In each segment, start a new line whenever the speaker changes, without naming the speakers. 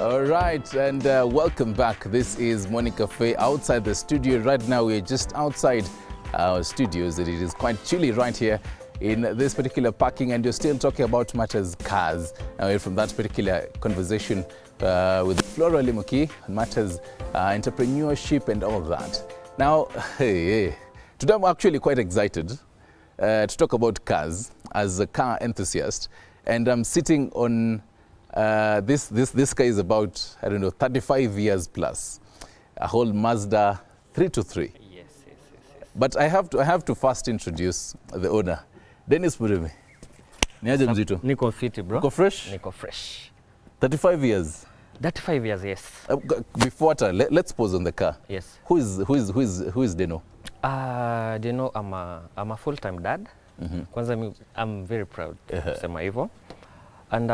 All right, and welcome back. This is Morning Cafe outside the studio. Right now, we're just outside our studios. It is quite chilly right here in this particular parking, and you're still talking about matters cars. Now, from that particular conversation with Flora Limuki, matters entrepreneurship and all of that. Now, today I'm actually quite excited to talk about cars as a car enthusiast, and I'm sitting on this car is about, I don't know, 35 years plus, a whole Mazda 323.
Yes.
But I have to first introduce the owner, Dennis Murimi. Niaje mzito?
Niko fiti, bro.
Niko fresh?
Niko fresh.
35 years.
35 years, yes.
Before that, let's pause on the car.
Yes.
Who is Deno?
Deno, I'm a full-time dad. Kwanza I'm very proud to say hivyo. And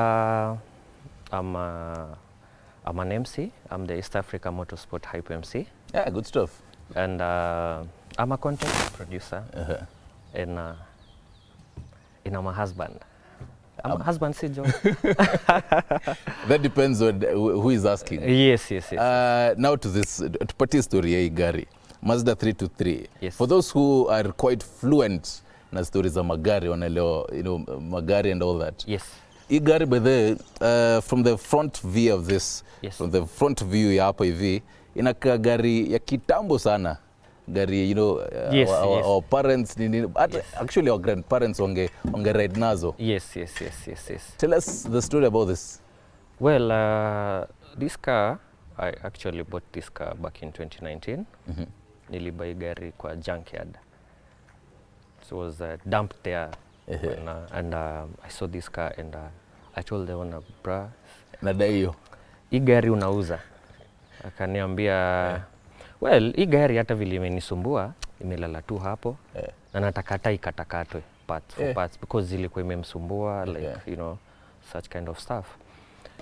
I'm an MC. I'm the East Africa Motorsport Hype MC.
Yeah, good stuff.
And I'm a content producer. And I'm a husband. I'm a husband, si Joe.
That depends on who is asking.
Yes.
Now to this, tupatie story ya gari. Mazda 323.
Yes.
For those who are quite fluent na stories za magari, wanaelewa, magari and all that.
Yes.
Hii gari by the from the front view of this,
yes.
From the front view ya hapa hivi, inakaa gari ya kitambo sana. Gari,
yes.
Our parents, actually our grandparents wange ride nazo.
Yes.
Tell us the story about this.
Well, this car, I actually bought this car back in 2019. Nilibai gari kwa junkyard. So it was dumped there. And I saw this car and I told the owner, bruh,
nadai hiyo.
Hii gari unauza? Akaniambia, well, hii gari hata vile imenisumbua, imelala tu hapo. Na nataka hata ikatakatwe parts for parts because ilikuwa imemsumbua, like, such kind of stuff.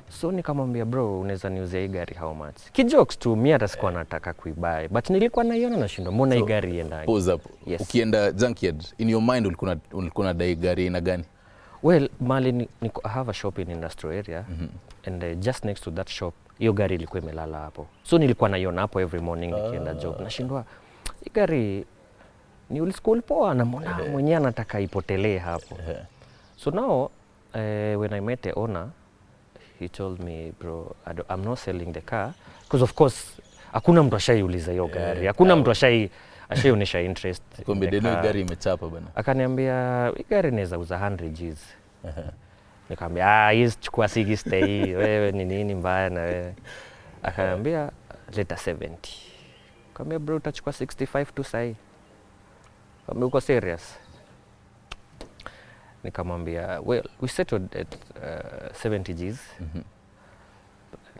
So nikamwambia, bro, unaweza niuzia hii gari how much? Kijokes tu, mimi hata sikuwa nataka kuibuy, but nilikuwa naiona nashindwa, mbona hii gari iendaje?
Pause up.
Yes.
Ukienda junkyard, in your mind ulikuwa unadai gari ina gani?
Well, mali I have a shop in industrial area, and just next to that shop, hiyo gari ilikuwa imelala hapo. So nilikuwa naiona hapo every morning nikienda job. Nashindwa, hii gari ni old school poa na mbona mwenyewe anataka ipotelee hapo. So now, when I met the owner, he told me, bro, I'm not selling the car because of course hakuna mtu ashaiuliza hiyo gari, hakuna mtu ashaionyesha interest.
Kumbe Deno gari imechapa bana.
Akaniambia hii gari inaweza uza 100 Gs. Nikamwambia hii chukua 60 hii, wewe ni nini mbaya na wewe? Akaniambia leta 70. Nikamwambia bro, utachukua 65 tu sahi. Nikamwambia uko serious? Nikamwambia, well, we settled at 70 Gs.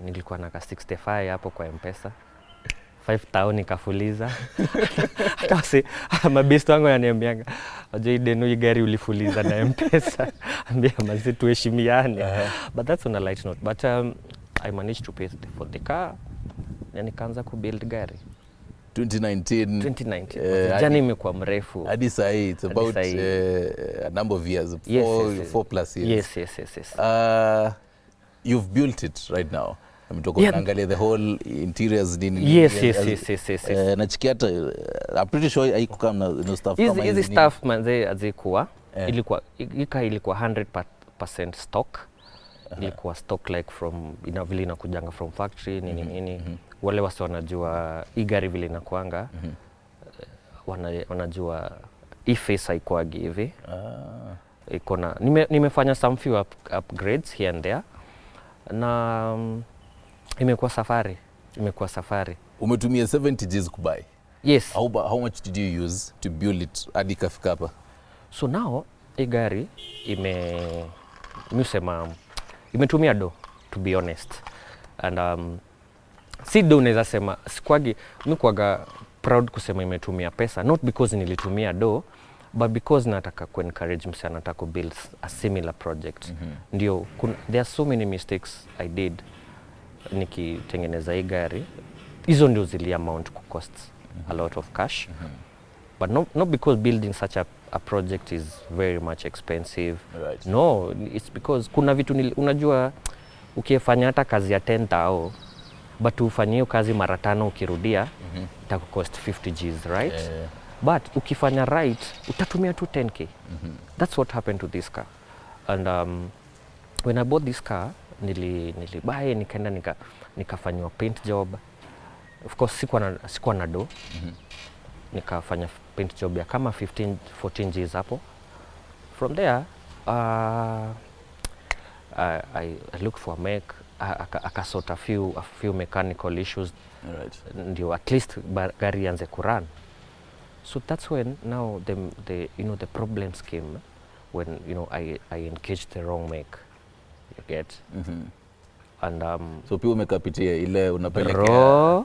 Nilikuwa na 65 hapo kwa M-Pesa. 5,000 nikafuliza. Kasi mabesti wangu yananiambianga, "Aje Deno hii gari ulifuliza na M-Pesa." Ambia mazi tuheshimiane. But that's on a light note. But I managed to pay for the car. Na nikaanza kubuild gari.
2019.
Jani imekuwa mrefu.
Hadi sahi, it's about a number of years. Four plus years.
Yes.
You've built it right now. Angalia the whole interiors nini.
Yes.
Nachikia hata I'm pretty sure haikuwa na stuff kama
hizi stuff manze azikuwa. Ilikuwa 100% stock. Ilikuwa stock like from vile inakujanga from factory nini. Wale wasi wanajua hii gari vile inakuanga. Wanajua hii face haikuagi hivi. Ikona nimefanya some few upgrades here and there. Na imekuwa safari. Umetumia
70 Gs kubuy?
Yes.
How much did you use to build it hadi kafika hapa?
So now hii gari imetumia do, to be honest. And si do naweza sema sikwagi mimi kwaga proud kusema imetumia pesa, not because nilitumia do, but because nataka encourage msana nataka build a similar project. Ndio there are so many mistakes I did nikitengeneza hii gari. Hizo ndio zili amount to cost a lot of cash. But not because building such a project is very much expensive.
Right.
No, it's because kuna vitu unajua ukifanya hata kazi ya 10,000 but ufanye hiyo kazi mara 5 ukirudia itakucost 50 Gs, right? But ukifanya right utatumia tu 10k. That's what happened to this car. And when I bought this car nilibuy nikaenda nikafanywa paint job. Of course sikuwa na do. Nikafanya paint job ya kama 14 Gs hapo. From there I looked for a mech. Akasort a few mechanical issues, ndio at least gari ianze kurun. So that's when now the problems came when I engaged the wrong mech, you get. And
so pia umekapitia ile unapelekea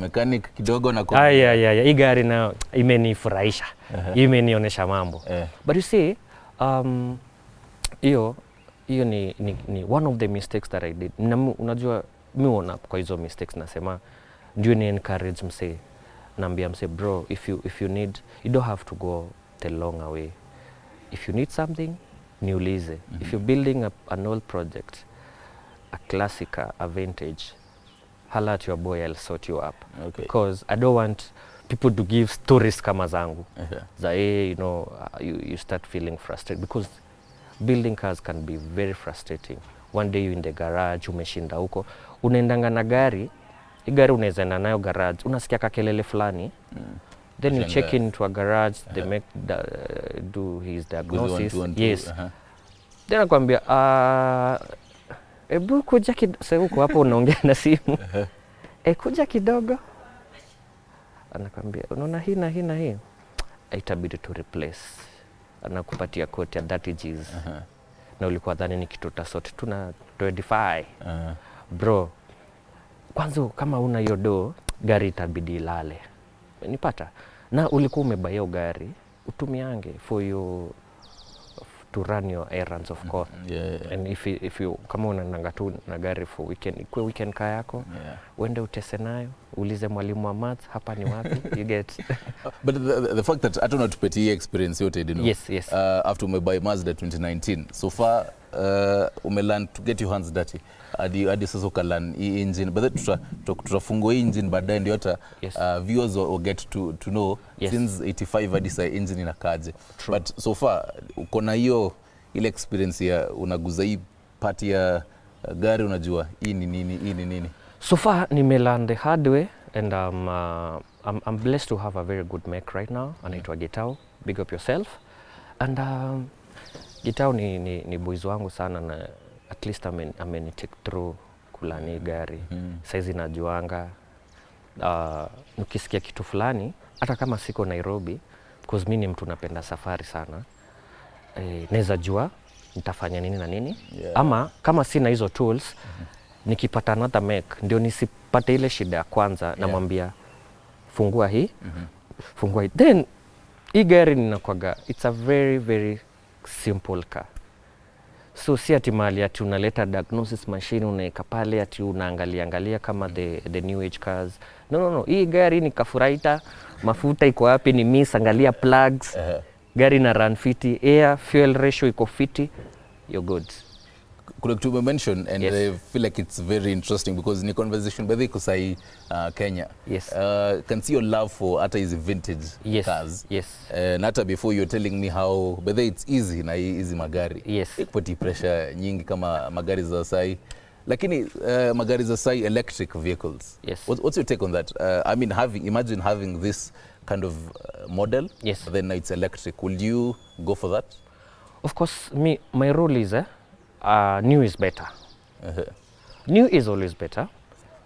mechanic kidogo na
hii gari na imenifurahisha, imenionyesha mambo. But you see hiyo ni one of the mistakes that I did. Unajua miona kwa hizo mistakes nasema ndio ni encourage mse, naambia mse bro, if you need, you don't have to go the long way. If you need something niulize. If you're building an old project, a classic, a vintage, holla at your boy, I'll sort you up. Because I don't want people to give stories kama zangu za you start feeling frustrated, because building cars can be very frustrating. One day you in the garage, umeshinda huko, unaendanga na gari, gari unaweza enda nayo garage, unasikia kakelele fulani, then you check into a garage, they make do his diagnosis. Yes. Then nakwambia ebu kuja sasa huko hapo unaongea na simu. Kuja kidogo. Anakwambia unaona hii na hii na hii, itabidi to replace. Anakupatia quote ya 30 Gs. Na ulikuwa dhani ni kitu tasoti tu na 25. Bro, kwanza kama una hiyo do, gari itabidi ilale. Nipata. Na ulikuwa umebaya gari, utumiange for you to run your errands, of course. And if you kama unaenda tu na gari for weekend kaa yako, uende utese nayo, ulize mwalimu wa maths hapa ni wapi, you get.
But the fact that I don't know to put experience yote, you know.
Yes.
After umebuy Mazda 2019, so far umelearn to get your hands dirty. Hadi sasa ukalan hii engine, but tutafungua hii engine baadaye ndio hata viewers will get to know since 85 hadi sasa engine inakaje. But so far uko na hiyo ile experience ya unaguza hii part ya gari, unajua hii ni nini.
So far nimelearn the hard way, and I'm blessed to have a very good mech right now, anaitwa Keizedkei. Big up yourself. And Keizedkei ni boys wangu sana, na at least ameni take through kulani gari. Saizi najuanga nikisikia kitu fulani, hata kama siko Nairobi, because mimi ni mtu napenda safari sana, naweza jua nitafanya nini na nini. Ama kama sina hizo tools, nikipata another mech ndio nisipate ile shida ya kwanza, namwambia fungua hii, fungua hii. Then hii gari ninakwaga, it's a very very simple car. So si ati mali ati unaleta diagnosis machine unaeka pale ati unaangalia kama the new age cars. No. Hii gari ni kafuraita, mafuta iko wapi ni miss, angalia plugs. Gari na run fiti, air fuel ratio iko fiti, you're good.
Could you mention, and I feel like it's very interesting because in the conversation by the kusai Kenya, can see your love for hata hizi vintage cars. And hata before you're telling me how but it's easy na hizi magari. Ikupati pressure nyingi kama magari za sai. Lakini magari za sai electric vehicles. What's your take on that? I mean, imagine having this kind of model, then it's electric. Will you go for that?
Of course, my rule is new is better. New is always better,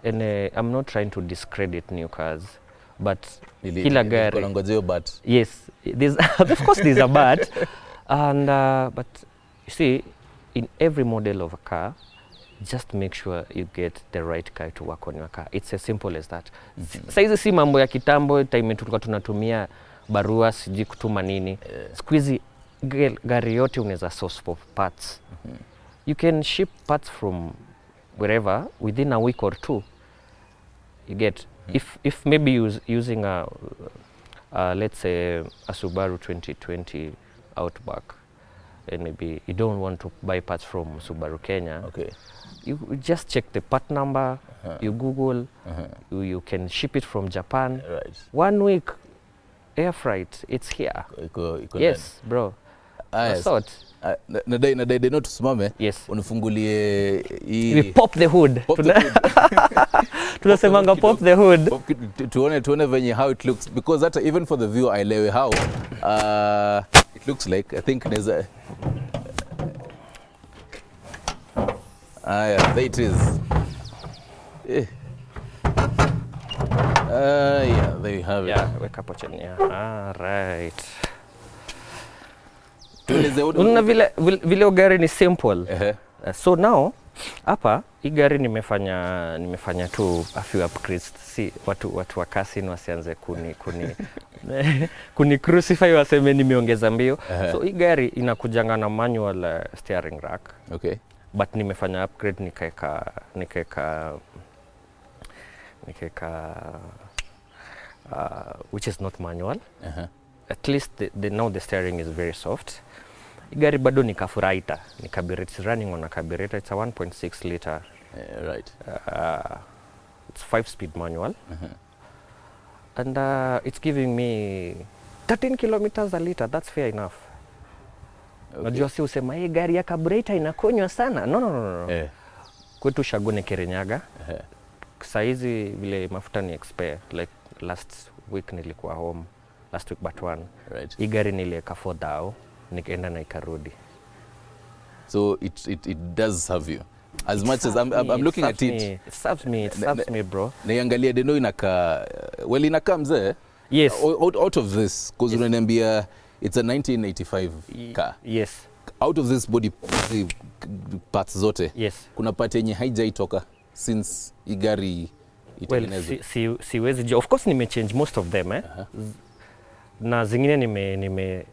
and I'm not trying to discredit new cars, but kila gari,
but
yes, of course there's a but, and but you see, in every model of a car, just make sure you get the right guy to work on your car. It's as simple as that. Saizi si mambo ya kitambo, time tulikuwa tunatumia barua siji kutuma nini. Siku hizi gari yote unaweza source for parts. You can ship parts from wherever within a week or two. You get, if maybe using let's say a Subaru 2020 Outback, and maybe you don't want to buy parts from Subaru Kenya,
Okay.
you just check the part number, you Google, you can ship it from Japan.
Right.
1 week air freight, it's here.
Iko
Yes, bro.
yes.
Sort.
Nadai not tusimame.
Yes.
Unifungulie
We pop the hood.
Pop the hood.
Tunasemanga pop the hood.
Tuone venye how it looks, because that even for the viewer ailewe how it looks like. I think there's a yeah, there it is. Yeah, there you have it.
Yeah, weka hapo chini. Yeah. Right.
Tueleze
Vile gari ni simple. So now hapa hii gari nimefanya tu a few upgrades. Si watu wa casino wasianze kuni crucify waseme nimeongeza mbio. So hii gari inakujanga na manual steering rack.
Okay.
But nimefanya upgrade nikaeka which is not manual. At least now the steering is very soft. Gari bado ni kafuraita, ni carburetor, it's running on a carburetor. It's a 1.6 liter.
Right.
It's 5-speed manual. And it's giving me 13 kilometers a liter. That's fair enough. Najua si usema hii gari ya carburetor inakonywa sana. No. Kwetu Shagone Kirinyaga. Saizi vile mafuta ni expire, like last week nilikuwa home, last week but one.
Right.
Hii gari nilieka 4,000 nikaenda na ikarudi.
So it does serve you as much as I'm looking at it.
It serves me, bro.
Naiangalia deno inaka well inaka mzee.
Yes.
Out of this, because unaniambia it's a 1985 car.
Yes.
Out of this body parts zote.
Yes.
Kuna part yenye haijaitoka since hii gari itengenezwe.
Well, siwezi. Of course nimechange most of them, na zingine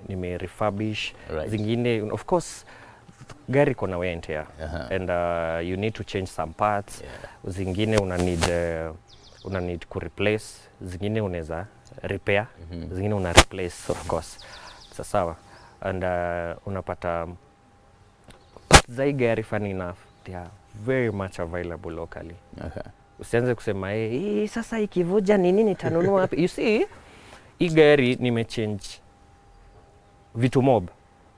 nime refurbish.
Right.
Zingine of course gari kona wear and tear. And you need to change some parts. Zingine una need ku replace, zingine unaweza repair, zingine una replace of course. Sawa. And unapata za gari, funny enough, they are very much available locally. Usianze kusema sasa ikivuja nini nitanunua wapi? You see, hii gari nimechange vitu mob.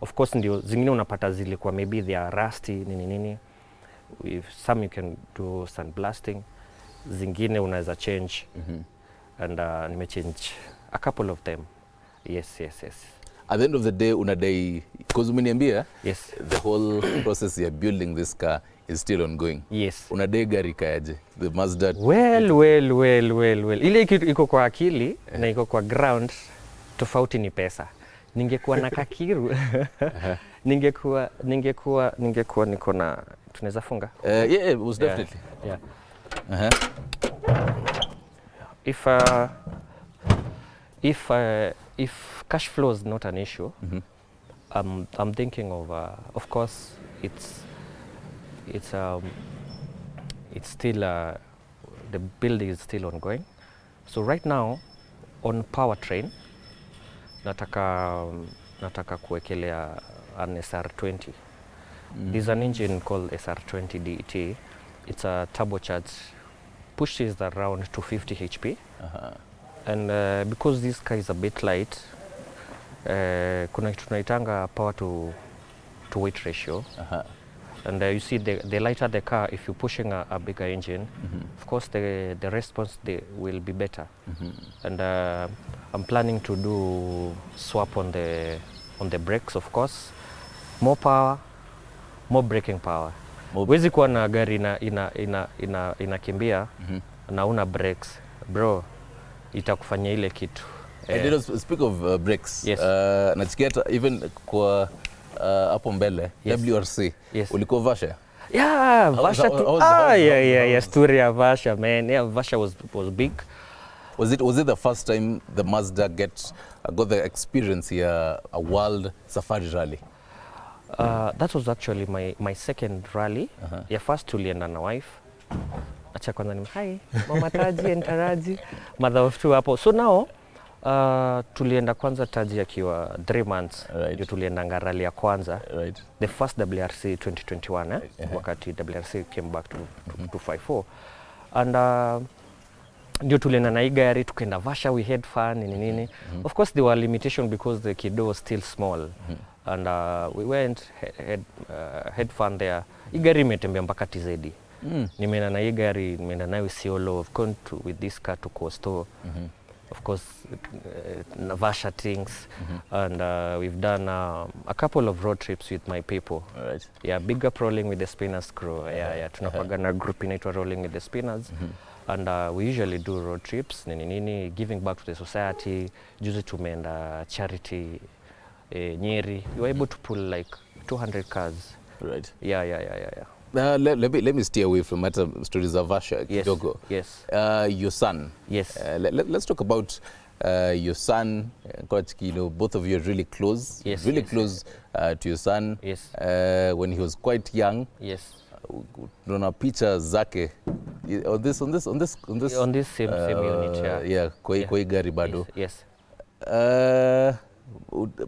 Of course ndio zingine unapata zilikuwa maybe they are rusty nini. With some you can do sandblasting. Zingine unaweza change. And nimechange a couple of them. Yes.
At the end of the day unadai, because umeniambia
yes,
the whole process ya building this car is still ongoing.
Yes.
Unadai gari kaje? The Mazda.
Well. Ile iko kwa akili na iko kwa ground, tofauti ni pesa. Ningekuwa na kakiru. ningekuwa niko na tunaweza funga.
Yeah, most definitely.
Yeah. If cash flow is not an issue, I'm thinking of course it's still the building is still ongoing. So right now on powertrain nataka kuwekelea an SR20. There's an engine called SR20 DET. It's a turbocharged, pushes around 250 HP. And because this car is a bit light, kuna kitu tunaitanga power to weight ratio. And you see the lighter the car, if you're pushing a bigger engine, of course the response will be better. And I'm planning to do swap on the brakes, of course. More power, more braking power. Huwezi kuwa na gari inakimbia na una brakes, bro, itakufanya ile kitu.
Speak of brakes.
Yes.
Nachikia even kwa hapo mbele,
yes,
WRC.
Yes.
Ulikuwa Vasha?
Yeah, Vasha. Yeah, story of Vasha, man. Yeah, Vasha was big.
Was it the first time the Mazda got the experience here, a world safari rally?
That was actually my second rally. Yeah, first tulienda na wife. Acha kwanza hi, Mama Taji and Taraji, mother of two hapo. So now Tulienda kwanza Taji akiwa 3 months.
Right.
Ndio tulienda rally ya kwanza.
Right.
The first WRC 2021 wakati WRC came back to 254. And ndio tulienda na hii gari tukaenda Vasha, we had fun nini. Of course there were limitations because the kiddo was still small. And we went, had fun there. Hii gari imetembea mpaka TZ. Nimeenda na hii gari, nimeenda nayo Isiolo, I've gone with this car to Coastal. Of course, Navasha things. And we've done a couple of road trips with my people.
Right.
Yeah, big up Rolling with the Spinners crew. Yeah. Tunakuwaga na group inaitwa Rolling with the Spinners. And we usually do road trips, nini, giving back to the society. Juzi tumeenda charity Nyeri. We were able to pull like 200 cars.
Right.
Yeah.
Let me stay away from stories of Vasha.
Yes.
Kidogo.
Yes.
Your son.
Yes.
Let's talk about your son. You know, both of you are really close.
Yes.
Really close to your son.
Yes.
When he was quite young.
Yes.
Tunaona picha zake on this
same unit.
Yeah. Kwa hii gari bado.
Yes.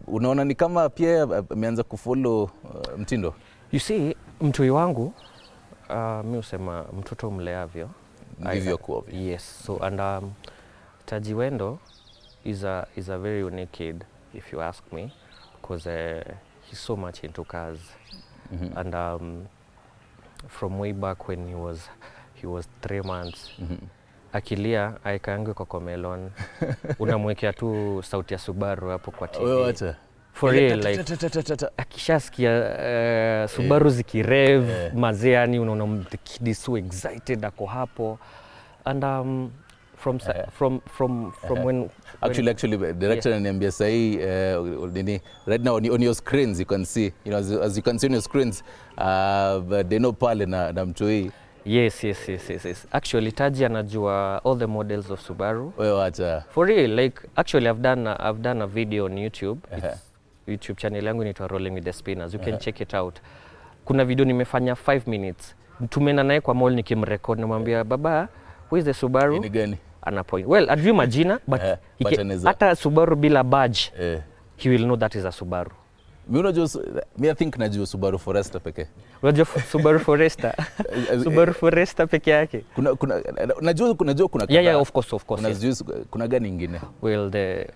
Unaona ni kama pia ameanza kufollow mtindo.
You see, mtoi wangu mimi husema mtoto mleavyo
ndivyo kuovyo.
Yes. So and Taji Wendo is a very unique kid if you ask me, because he's so much into cars. And from way back when he was 3 months. Akilia aikaangu kwa Comelon. Unamwekea tu sauti ya Subaru hapo kwa TV.
Wewe acha.
For real, like akishasikia Subaru zikirev mazeani, unaona the kid is so excited ako hapo. And from when
actually director ananiambia sahi right now on your screens you can see, you know, as you can see on your screens they know pale na mtoi. Yes.
Actually Taji anajua all the models of Subaru.
Wewe acha.
For real, like actually I've done a video on YouTube. YouTube channel yangu inaitwa Rolling with the Spinners. You can check it out. Kuna video nimefanya 5 minutes. Tumeenda naye kwa mall nikimrecord, namwambia baba, who is the Subaru?
Ni gani?
Ana point. Well, ajui majina but hata Subaru bila badge. He will know that is a Subaru.
I think najua Subaru Forester pekee.
Unajua Subaru Forester? Subaru Forester peke yake.
Najua kuna
Yeah, of course.
Kuna gani nyingine?
Well,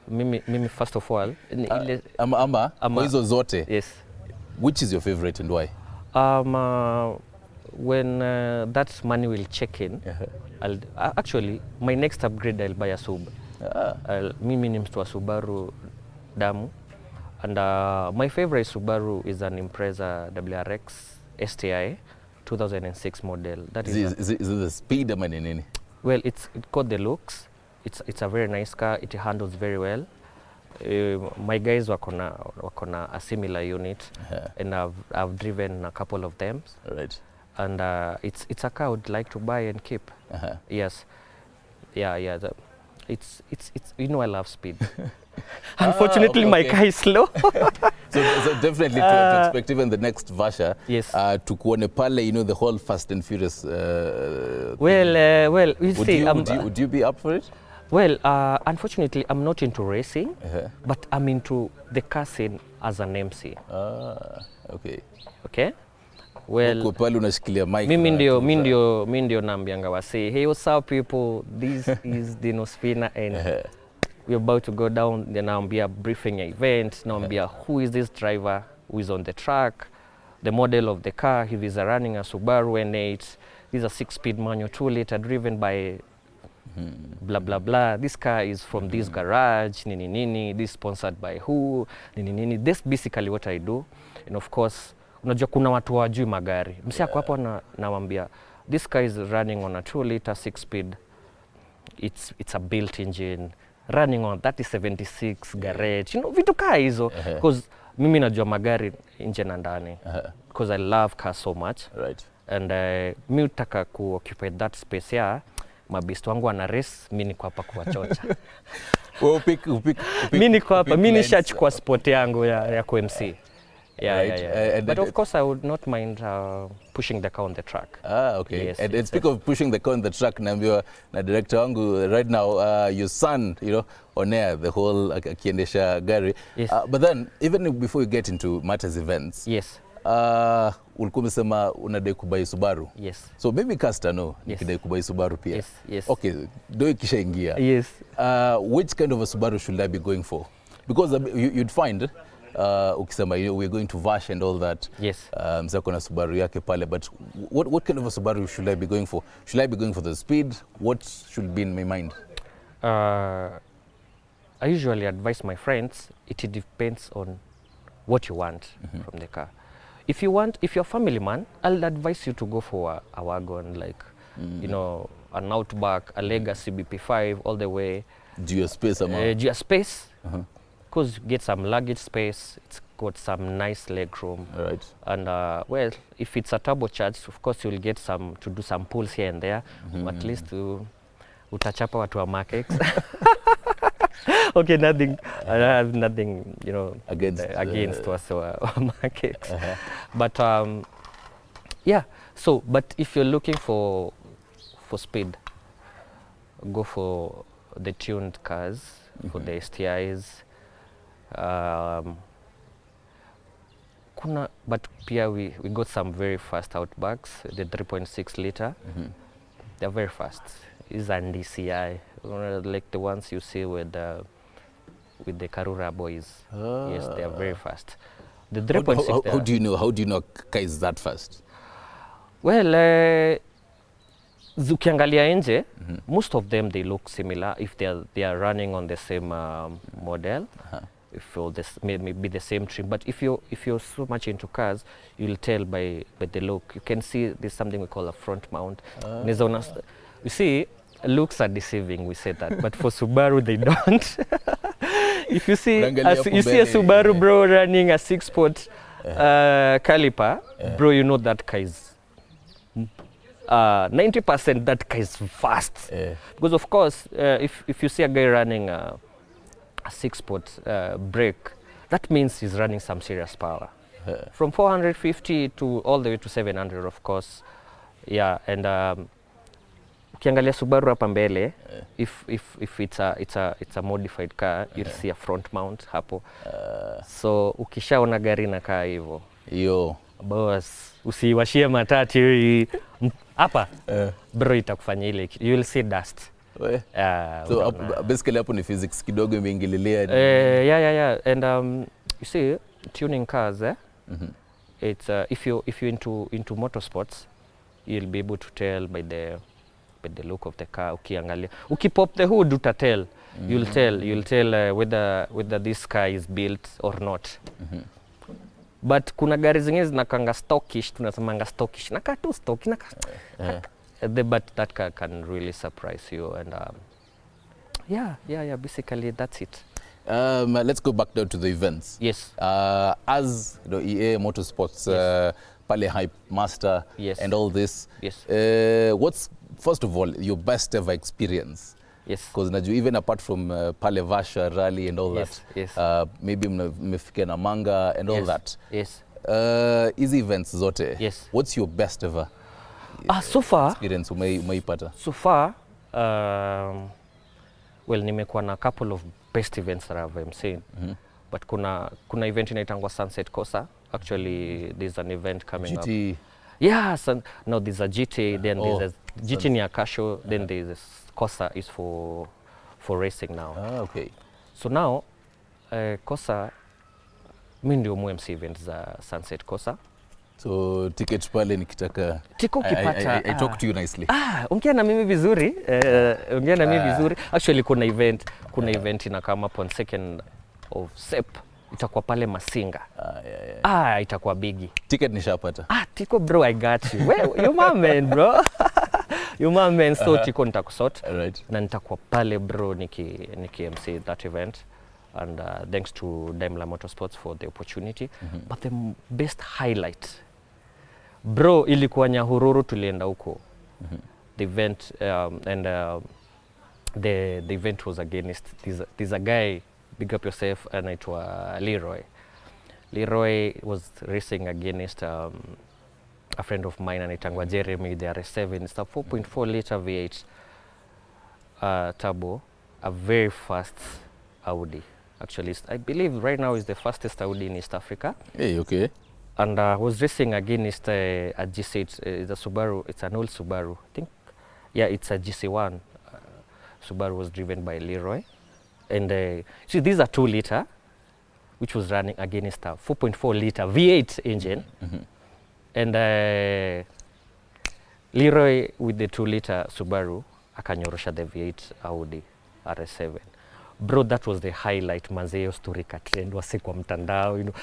mimi first of all ile
ama hizo zote.
Yes.
Which is your favorite and why?
When that money will check in, actually my next upgrade I'll buy a Sub. Mimi ni mtu wa Subaru damu. And my favorite Subaru is an Impreza WRX STI 2006 model. That is
it the speed ama nini?
Well, it's got the looks. It's a very nice car. It handles very well. My guys wakona a similar unit, and I've driven a couple of them.
Right.
And it's a car I would like to buy and keep. Yes. Yeah. It's you know I love speed. Unfortunately, my car is slow.
so definitely to expect even the next Vasha.
Yes.
To kuone pale, you know, the whole Fast and Furious.
Well, you see,
would you be up for it?
Well, unfortunately, I'm not into racing, but I'm into the car scene as an MC.
Okay.
Okay. Well,
pale unashikilia mic.
Mimi ndio naambianga wase, hey, what's up people? This is Dino Spinner and we're about to go down. Then naambia briefing event. Naambia who is this driver who is on the track, the model of the car. He is running a Subaru N8. This is a 6-speed manual 2-liter driven by blah blah blah. This car is from this garage. Nini. This sponsored by who? Nini. This basically what I do. And of course, unajua kuna watu wajui magari. Msi ako hapo nawaambia this car is running on a 2-liter 6-speed. It's a built engine running on 3076 garage. You know, vitu kaa hizo because mimi najua magari nje na ndani because I love cars so much.
Right.
And mimi utaka occupy that space ya mabist wangu ana race, mimi niko hapa kuwachocha.
Upik.
Mimi niko hapa, mimi nishachukua spot yangu ya ku MC. Yeah,
right?
yeah, yeah.
And
But of course, I would not mind pushing the car on the track.
Okay.
Yes,
And
yes,
speak of pushing the car on the track, naambiwa na director wangu right now, your son, on air, the whole akiendesha gari.
Yes.
But then, even before you get into matters events,
Yes.
ulikuwa umesema unadai kubai Subaru.
Yes.
So maybe Casta no,
Yes.
nikidai kubai Subaru pia.
Yes, yes.
Okay, do ikishaingia.
Yes.
Which kind of a Subaru should I be going for? Because you'd find ukisema we're going to Vash and all that.
Yes.
Mzee kuna Subaru yake pale, but what kind of a Subaru should I be going for? Should I be going for the speed? What should be in my mind?
I usually advise my friends, it depends on what you want from the car. If you're a family man, I'll advise you to go for a wagon, like, an Outback, a Legacy BP5, all the way.
Do your space,
Do your space, because you get some luggage space, it's got some nice leg room.
Right.
And well, if it's a turbocharged, of course you'll get to do some pulls here and there, at least utachapa watu wa Markex. Okay, nothing, I have nothing, against us or Markex. But yeah, so, but if you're looking for speed, go for the tuned cars, for the STIs. But pia we got some very fast Outbacks, the 3.6 liter. They're very fast. It's an DCI, like the ones you see with the Karura boys. Yes, they are very fast. The 3.6.
How do you know? How do you know Kai is that fast?
Well, ukiangalia nje, most of them they look similar if they are running on the same model. If this maybe the same trim, but if you're so much into cars, you'll tell by the look. You can see there's something we call a front mount. You see, looks are deceiving. We say that, but for Subaru they don't. If you see a Subaru bro running a 6-spot caliper, bro, you know that car is 90% that car is fast. Because of course, if you see a guy running a 6-spot brake, that means he's running some serious power. From 450 to all the way to 700, of course. Yeah, and ukiangalia Subaru hapa mbele, if it's a modified car, you'll see a front mount hapo. So ukishaona gari na kaa hivyo, boss, usiwashie matatu hapa, bro, itakufanya ile, you will see dust.
So basically hapo ni physics kidogo imeingililia.
Yeah. And you see, tuning cars, it's if you're into motorsports, you'll be able to tell by the look of the car. Ukiangalia, ukipop the hood utatel. You'll tell whether this car is built or not. But kuna gari zingine zinakanga stockish, tunasemanga stockish. Naka tu stock, but that car can really surprise you. And yeah, basically that's it.
Let's go back down to the events.
Yes.
As EA Motorsports, Pale Hype Master, and all this.
Yes.
What's, first of all, your best ever experience?
Yes.
Because even apart from Pale Vasha Rally and all that, maybe mmefika na Manga and all that.
Yes.
Easy events zote.
Yes.
What's your best ever
so far
experience umeipata?
So far, well, nimekuwa na couple of best events that I've seen. But kuna event inaitangwa Sunset Kosa. Actually, there's an event coming up. Yeah, no, there's a GT, then there's a GT near Kasho, then there's a Kosa is for racing now.
Okay.
So now, Kosa, mi ndio MC event za Sunset Kosa.
So ticket pale nikitaka,
tiko kipata,
I talk to you nicely.
Ongea na mimi vizuri. Ongea na mimi vizuri. Actually kuna event ina come up on 2nd of Sep. Itakuwa pale Masinga. Itakuwa bigi. Ticket
nishapata.
Tiko bro, I got you. Well, you my man, bro. You my man, so tiko nitakusort.
Right.
Na nitakuwa pale bro niki MC that event. And thanks to Daimler Motorsports for the opportunity. But the best highlight, bro, ilikuwa Nyahururu, tulienda huko. The event, and the event was against, there's a guy, big up yourself, anaitwa Leroy. Leroy was racing against a friend of mine anaitangwa Jeremy, the RS7. It's a 4.4 liter V8 turbo, a very fast Audi. Actually, I believe right now is the fastest Audi in East Africa.
Hey, okay.
And I was racing against a GC8, it's a Subaru, it's an old Subaru. I think, yeah, it's a GC1. Subaru was driven by Leroy. And see, these are 2 liter, which was running against a 4.4 liter V8 engine. And Leroy with the 2 liter Subaru, akanyorosha the V8 Audi RS7. Bro, that was the highlight, manzeo story ka trend wase kwa mtandao, you know.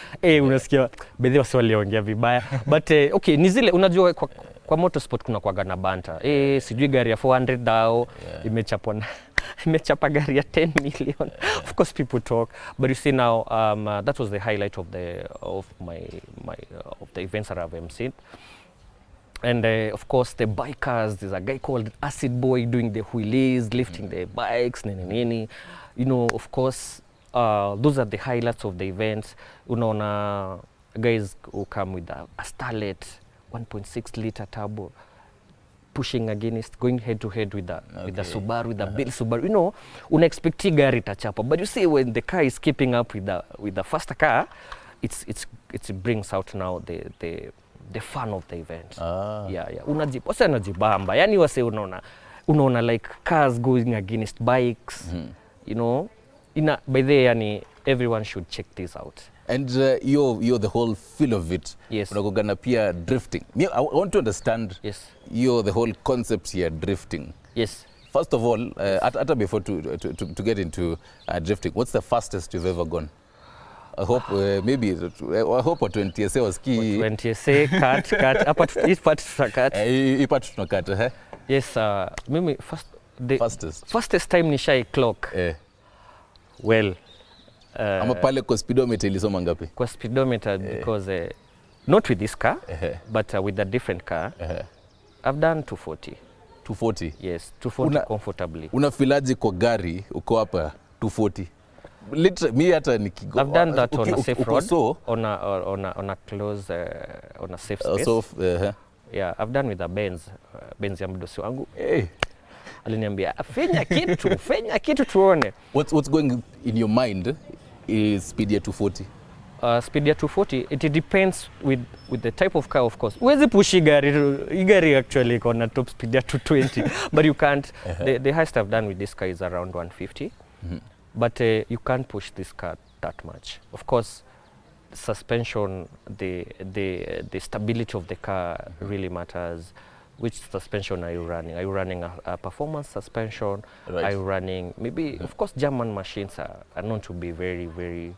Unasikia bedhi wase waliongea vibaya. But okay, ni zile unajua kwa motorsport kuna kuwaga na banta. Sijui gari ya 400 dao imechapa gari ya 10 million. Of course people talk, but you see now that was the highlight of the events that I've emceed. And of course the bikers, there's a guy called Acid Boy doing the wheelies, lifting the bikes, nini. You know, of course, those are the highlights of the events. Unaona guys who come with a Starlet 1.6 liter turbo, pushing against, going head to head with the Subaru, with the big Subaru. You know, una-expect gari tachapa, but you see when the car is keeping up with the faster car, it brings out now the fun of the event. Yeah. Unajibamba. Yani wase unaona like cars going against bikes. You know, by the way, everyone should check this out.
And you're the whole feel of it.
Yes.
Unagogana pia drifting. I want to understand.
Yes.
You're the whole concept here, drifting.
Yes.
First of all, before to get into drifting, what's the fastest you've ever gone? I hope I hope watu NTSA wasikii.
Watu NTSA cut hapa tunakat.
Hii part tunakat.
Yes, mimi fastest time nishai clock. Well,
ama pale kwa speedometer ilisoma ngapi?
Kwa speedometer because not with this car, but with a different car. I've done 240.
240?
Yes, 240 comfortably.
Unafilaji kwa gari uko hapa 240? Literally, me hata nikigo.
I've done that on a safe road, on a close, on a safe space. Yeah, I've done with a Benz ya mdosi wangu. Aliniambia fenya kitu tuone.
What's going in your mind is speed ya 240?
Speed ya 240, it depends with the type of car, of course. Huwezi pushi gari actually on top speed ya 220, but you can't. The highest I've done with this car is around 150. But you can't push this car that much. Of course, suspension, the stability of the car really matters. Which suspension are you running? Are you running a performance suspension? Right. Are you running maybe? Of course, German machines are known to be very, very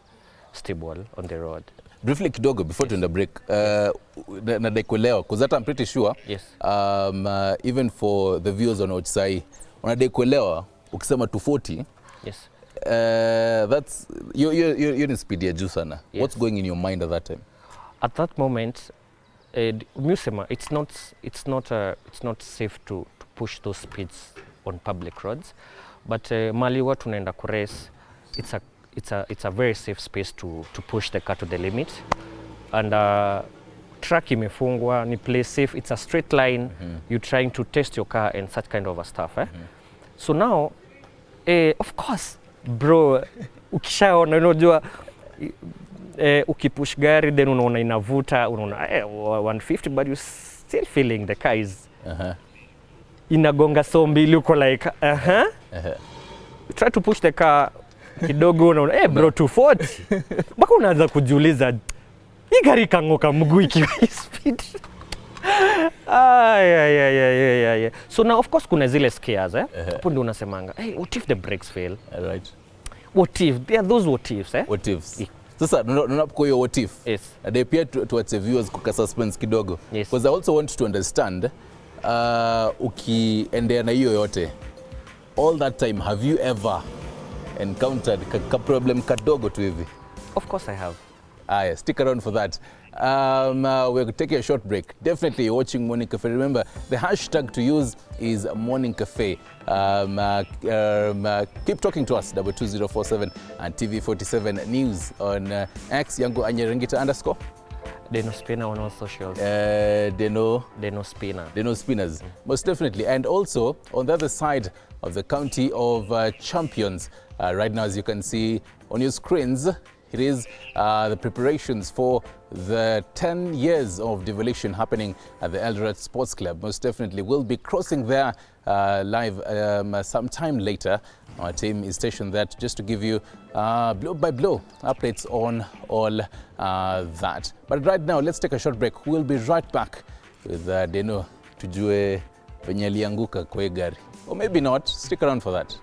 stable on the road.
Briefly kidogo before to break, nadai kuelewa because that I'm pretty sure.
Yes.
Even for the viewers on outside, unadai kuelewa ukisema 240.
Yes.
That's you're in speed ya juu sana. Yes. What's going in your mind at that time?
At that moment, musema, it's not safe to push those speeds on public roads, but mali watu naenda kurace, it's a very safe space to push the car to the limit, and track imefungwa, ni play safe, it's a straight line. You're trying to test your car and such kind of a stuff. So now, of course, bro, ukishaona unajua ukipush gari then unaona inavuta, unaona 150, but you still feeling the car is inagonga so mbili, uko like you try to push the car kidogo, unaona bro 240 mpaka unaanza kujiuliza hii gari kangoka mguu ikiwa speed. Yeah. So now of course kuna zile scares hapo ndio unasemanga what if the brakes fail?
Right.
What if? There are those what ifs
What ifs. Sasa tunapokuwa hiyo what if.
Yes.
They pia tuache viewers kuka suspense kidogo.
Yes.
Because I also want to understand ukiendea na hiyo yote, all that time have you ever encountered ka problem kadogo tu hivi?
Of course I have.
Stick around for that. we're taking a short break. Definitely you're watching Morning Cafe. Remember, the hashtag to use is Morning Cafe. Keep talking to us, 22047 and TV47 News on X, Yango Anyerengita _
Deno Spinner on all socials.
Deno
Spinner.
Deno Spinners, most definitely. And also on the other side of the county of champions, right now, as you can see on your screens, it is the preparations for the 10 years of devolution happening at the Eldoret Sports Club. Most definitely we'll be crossing there live sometime later. Our team is stationed there just to give you blow by blow updates on all that. But right now, let's take a short break. We'll be right back with Deno tujue venye alianguka kwa gari. Or maybe not. Stick around for that.